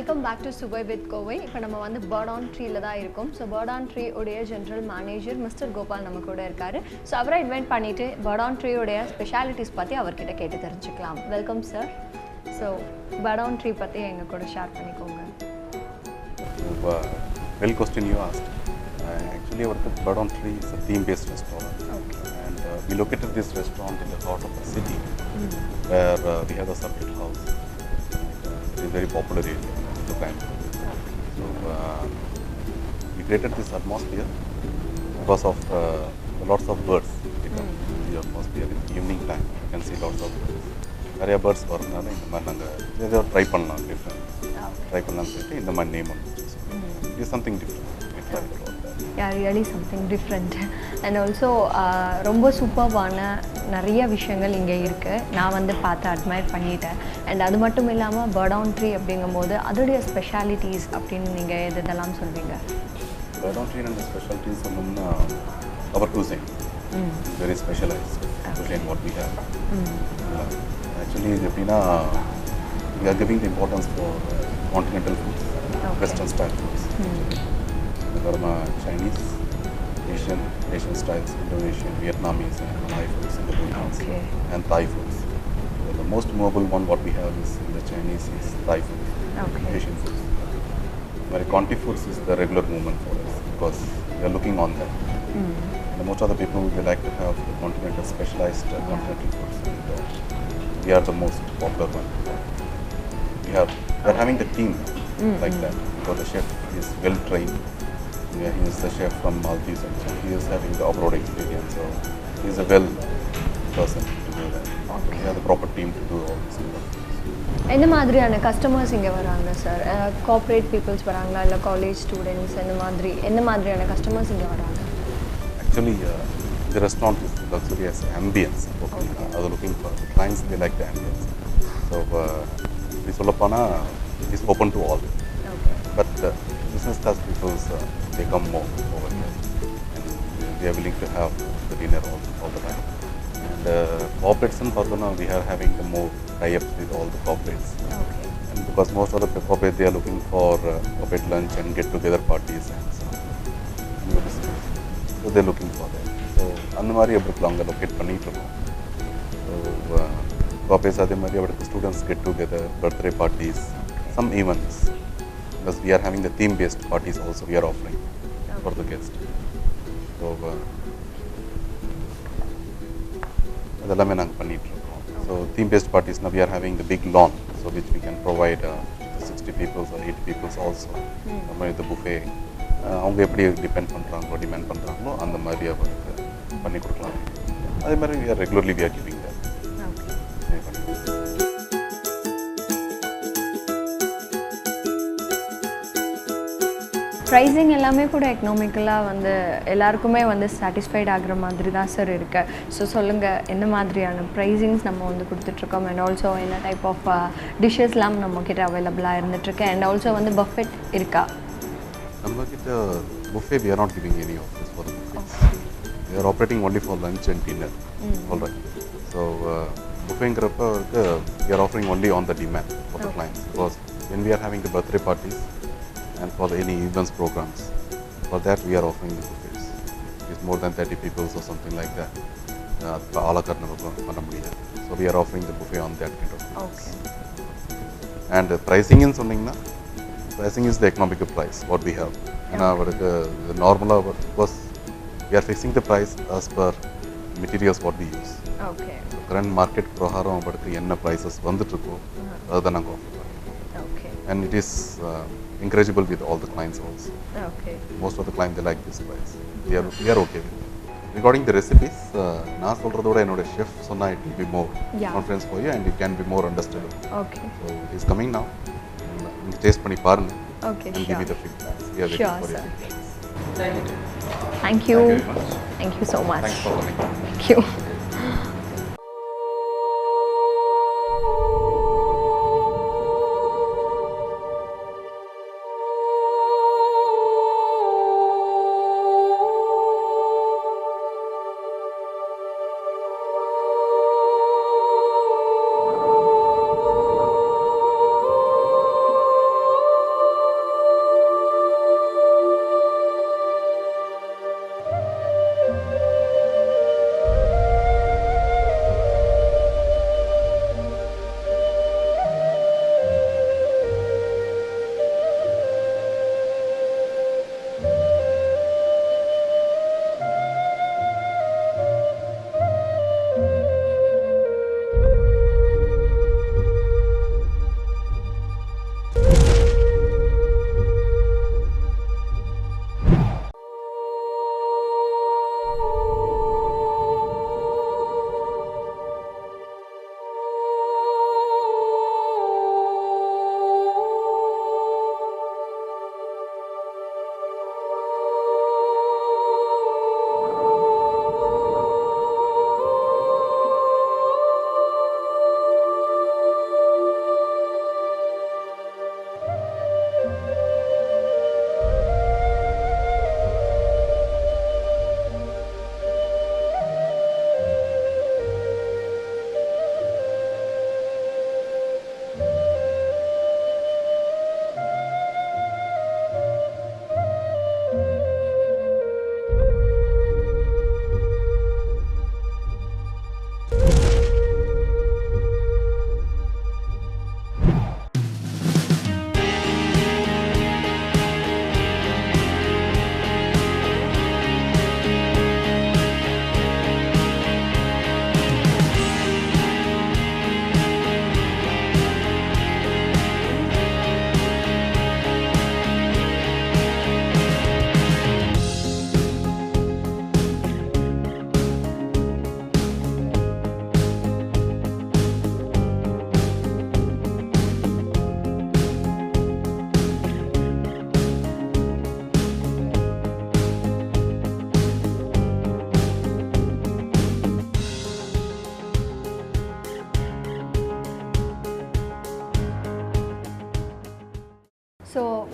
Welcome back to Suvai with Kovai. இப்போ நம்ம வந்து Bird on Tree-ல தான் இருக்கோம். So Bird on Tree உடைய ஜெனரல் மேனேஜர் மிஸ்டர் கோபால் நம்ம கூட இருக்காரு. ஸோ அவரை இன்வைட் பண்ணிட்டு Bird on Tree உடைய ஸ்பெஷாலிட்டிஸ் பற்றி அவர்கிட்ட கேட்டு தெரிஞ்சுக்கலாம். Welcome sir. So Bird on Tree பற்றி எங்கள் கூட ஷேர் பண்ணிக்கோங்க. Well question you asked. Actually our Bird on Tree is a theme-based restaurant. Okay. And we located this restaurant in the heart of the city where we have a circuit house. It is a very popular area. So we created this atmosphere because of lots of birds become the atmosphere in the evening time. You can see lots of birds. நிறைய birds வரனால இந்த மாதிரி நாங்கள் ஏதோ try பண்ணலாம் different try பண்ணலாம்னு சொல்லிட்டு இந்த மாதிரி நேம் வந்து it is something different. Really something different and also ரொம்ப சூப்பர்வான நிறைய விஷயங்கள் இங்கே இருக்குது. நான் வந்து பார்த்து அட்மையர் பண்ணிட்டேன். அண்ட் அது மட்டும் இல்லாமல் Bird on Tree அப்படிங்கும்போது அதோடைய ஸ்பெஷாலிட்டிஸ் அப்படின்னு நீங்கள் எதெல்லாம் சொல்வீங்க? Bird on Tree and specialities சொன்னோம்னா அவர் cuisine very specialized cuisine what we have. Actually இது எப்படின்னா we are giving the importance for continental foods, western style foods. Burma, Chinese, Asian styles, Indonesian, Vietnamese, and Malay foods, Indonesian, and Thai foods. So the most movable one what we have is in the Chinese is Thai food, Asian foods. Very Conti foods is the regular movement for us because we are looking on that. And most of the people they like to have the continental specialized continental foods. And, we are the most popular one. We are having the team like that because the chef is well trained. Yeah, he is the chef from Maldives and so he is having the abroad experience, so he is a well person to do that. We have the proper team to do all this. என்ன மாதிரியான customers இங்கே வராங்க sir? Corporate peoples வராங்களா இல்லை college students என்ன மாதிரியான customers இங்கே வராங்க? Actually, the restaurant is luxurious ambience. They are looking for the clients, they like the ambience. So, we சொல்லப்போனா it is open to all. But business class people they come more over here and they are willing to have the dinner all the time. And corporates and partona we are having the more tie-ups with all the corporates. And because most of the corporates they are looking for corporate lunch and get together parties and so they are looking for that. So அந்த மாதிரி அவருக்கு அங்கே locate பண்ணிட்டு இருக்கோம். So corporates அதே மாதிரி அவருக்கு students get together, birthday parties, some events. Because we are having the theme-based parties also we are offering for the guests. So அதெல்லாமே நாங்கள் பண்ணிட்டு இருக்கோம். So theme-based parties now we are having the big lawn, so which we can provide 60 people or 80 people also. நம்ம இந்த buffet அவங்க எப்படி demand பண்ணுறாங்களோ அந்த மாதிரி அவருக்கு பண்ணி கொடுக்கலாம். அதே மாதிரி we are regularly we are giving that. Pricing எல்லாமே கூட எக்கனாமிக்கலாக வந்து எல்லாருக்குமே வந்து சாட்டிஸ்ஃபைட் ஆகிற மாதிரி தான் சார் இருக்குது. ஸோ சொல்லுங்கள் என்ன மாதிரியான ப்ரைஸிங்ஸ் நம்ம வந்து கொடுத்துட்ருக்கோம் அண்ட் ஆல்சோ என்ன டைப் ஆஃப் டிஷ்ஷஸ்லாம் நம்மக்கிட்ட அவைலபிளாக இருந்துகிட்ருக்கு அண்ட் ஆல்சோ வந்து பஃபெட் இருக்கா? நம்மக்கிட்ட buffet we are not giving any of this for the buffets. We are operating only for lunch and dinner. All right. So buffetங்கிறப்ப we are offering only on the demand for the clients because when we are having the birthday parties and for any events programs, for that we are offering the buffets. It is more than 30 people or something like that. A la carte பண்ண முடியாது. So we are offering the buffet on that kind of things. And pricing in சொன்னீங்கன்னா pricing is the economical price what we have. And அவருக்கு நார்மலா because we are fixing the price as per materials what we use. Okay. Current market பிரகாரம் அவருக்கு என்ன prices வந்துட்டு இருக்கோ அதுதான் நாங்க offer பண்ணுவோம். Okay. And it is encourageable with all the clients also. Okay. Most of the clients they like this price. We are okay with it. Regarding the recipes, நான் சொல்றதோட என்னோட chef சொன்னா it will be more confidence for you and it can be more understandable. Okay. So it is coming now. நீங்க taste பண்ணி பாருங்க. Okay. And give me the feedback. We are waiting for your feedback. Thank you. Thank you so much. Thanks for coming. Thank you.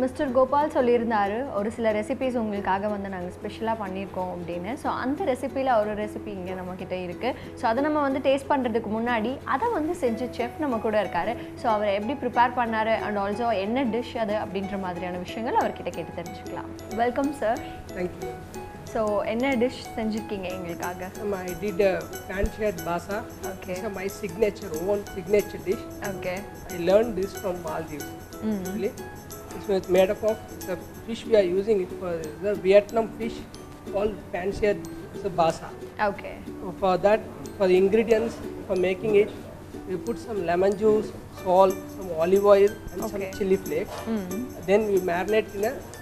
Mister Gopal சொல்லியிருந்தாரு ஒரு சில recipes உங்களுக்காக வந்து நாங்கள் ஸ்பெஷலாக பண்ணியிருக்கோம் அப்படின்னு. ஸோ அந்த ரெசிபியில் ஒரு ரெசிபி இங்கே நம்மக்கிட்ட இருக்குது. ஸோ அதை நம்ம வந்து டேஸ்ட் பண்ணுறதுக்கு முன்னாடி அதை வந்து செஞ்சு செஃப் நம்ம கூட இருக்காரு. ஸோ அவர் எப்படி ப்ரிப்பேர் பண்ணார் அண்ட் ஆல்சோ என்ன டிஷ் அது அப்படின்ற மாதிரியான விஷயங்கள் அவர்கிட்ட கேட்டு தெரிஞ்சுக்கலாம். Welcome sir. தேங்க்யூ. ஸோ என்ன டிஷ் செஞ்சுருக்கீங்க எங்களுக்காக? I did a pan-seared basa. Okay. It's my signature, own signature dish. Okay. I learned this from Maldives. Really. It's made up of the fish we are using it for the Vietnam fish called pan-seared basa. Okay. For that, for the ingredients for making it, we put some lemon juice, salt, some olive oil, and some chili flakes. Then we marinate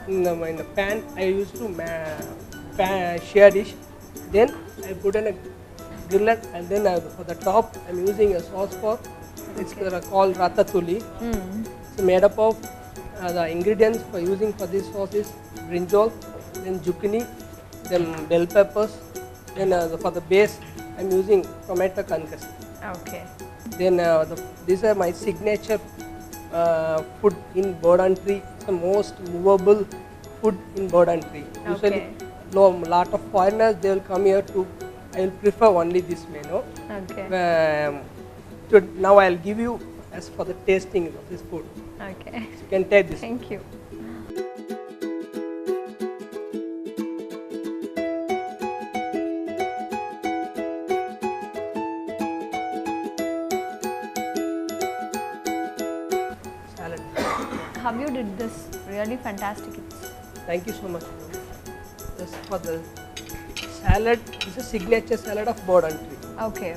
in the pan. I used to share dish. Then I put in a grillet, and then for the top I'm using a sauce for it's called ratatouille. It's made up of the ingredients for using for this sauce is brinjal, then zucchini, then bell peppers, then for the base I'm using tomato concasse. Okay. Then these are my signature food in Bodan Tree. It's the most movable food in Bodan Tree. Usually, no, lot of foreigners they will come here to. I will prefer only this menu. Okay. Now I will give you as for the tasting of this food. Okay. So you can take this. Thank you. Salad. How you did this? Really fantastic. Thank you so much. Just for the salad, this is signature salad of Bodan Tree. Okay.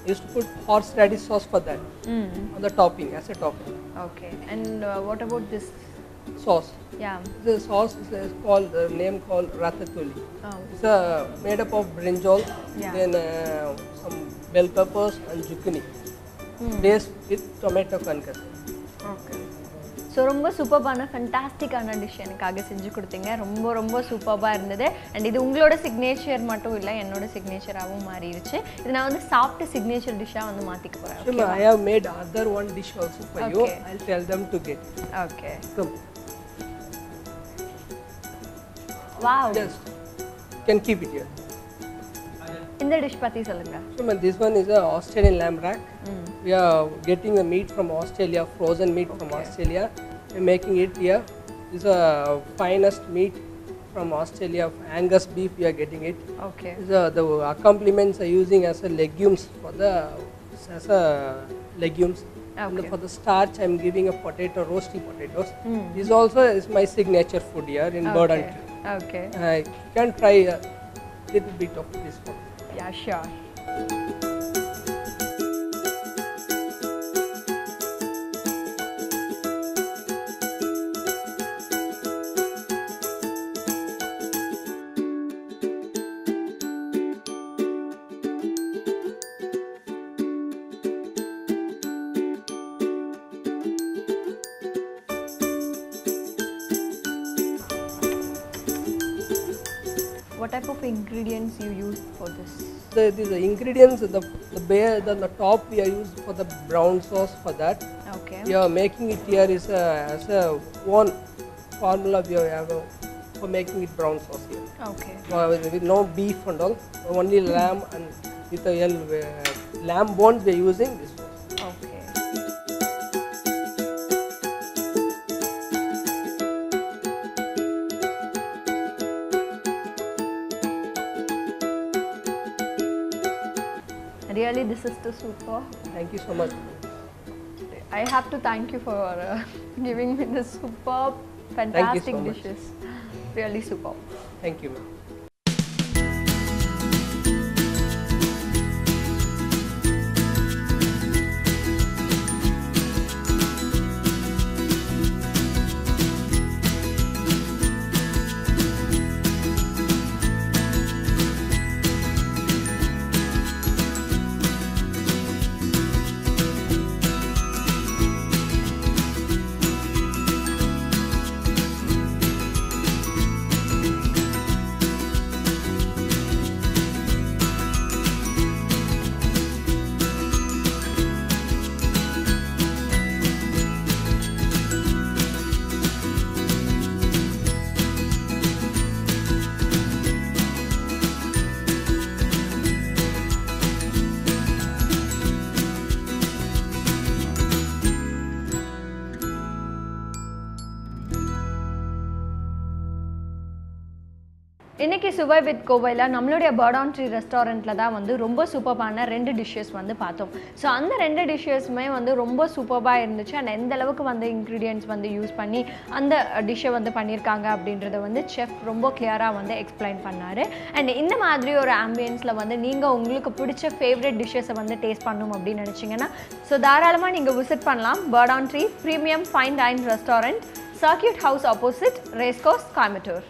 I used to put horseradish sauce for that on the topping as a topping. Okay. And what about this? Sauce. Yeah. The sauce is called name called ratatouille. Oh. It's made up of brinjal, then some bell peppers and zucchini, based with tomato concasse. Okay. So ரொம்ப சூப்பர்பான ஃபண்டாஸ்டிக்கான dish எனக்காக செஞ்சு கொடுத்தீங்க. ரொம்ப ரொம்ப சூப்பராக இருந்தது. And இது உங்களோட சிக்னேச்சர் மட்டும் இல்லை, என்னோட சிக்னேச்சராகவும் மாறிடுச்சு. இது நான் வந்து சாப்பிட்டு சிக்னேச்சர் டிஷ்ஷாக வந்து மாற்றிக்க போகிறேன். I have made other one dish also for you. I'll tell them to get. Okay. Come. Wow. Just you can keep it here. இந்த டிஷ் பற்றி சொல்லுங்கள். So this one is a Australian lamb rack. We are getting the meat from Australia, frozen meat from Australia. We're making it here. It's a finest meat from Australia, Angus beef. We are getting it. Okay. The accompaniments are using as a legumes for the legumes. And for the starch, I'm giving a potato, roasty potatoes. This also is my signature food here in Bodan Tree. Okay. You can try a little bit of this one. Yeah, sure. What type of ingredients you use for this? The ingredients, the top we are used for the brown sauce for that. Okay. We are making it here is as a one formula we have for making it brown sauce here. Okay. With no beef and all, only lamb and with the lamb bones we are using this sauce. Okay. Really, this is too super. Thank you so much. I have to thank you for giving me this superb, fantastic so much. dishes. Really superb. Thank you, ma'am. சுவை with கோவையில் நம்மளுடைய bird on tree ரெஸ்டாரண்ட்டில் தான் வந்து ரொம்ப சூப்பரான 2 dishes வந்து பார்த்தோம். ஸோ அந்த 2 டிஷ்ஷஸுமே வந்து ரொம்ப சூப்பராக இருந்துச்சு. அண்ட் எந்த அளவுக்கு வந்து இன்க்ரீடியன்ட்ஸ் வந்து யூஸ் பண்ணி அந்த டிஷ்ஷை வந்து பண்ணியிருக்காங்க அப்படின்றத வந்து செஃப் ரொம்ப கிளியராக வந்து எக்ஸ்பிளைன் பண்ணார். அண்ட் இந்த மாதிரி ஒரு ஆம்பியன்ஸில் வந்து நீங்கள் உங்களுக்கு பிடிச்ச ஃபேவரட் டிஷ்ஷஸை வந்து டேஸ்ட் பண்ணணும் அப்படின்னு நினச்சிங்கன்னா ஸோ தாராளமாக நீங்கள் விசிட் பண்ணலாம் bird on tree premium fine dine restaurant, circuit house opposite, race course, Coimbatore.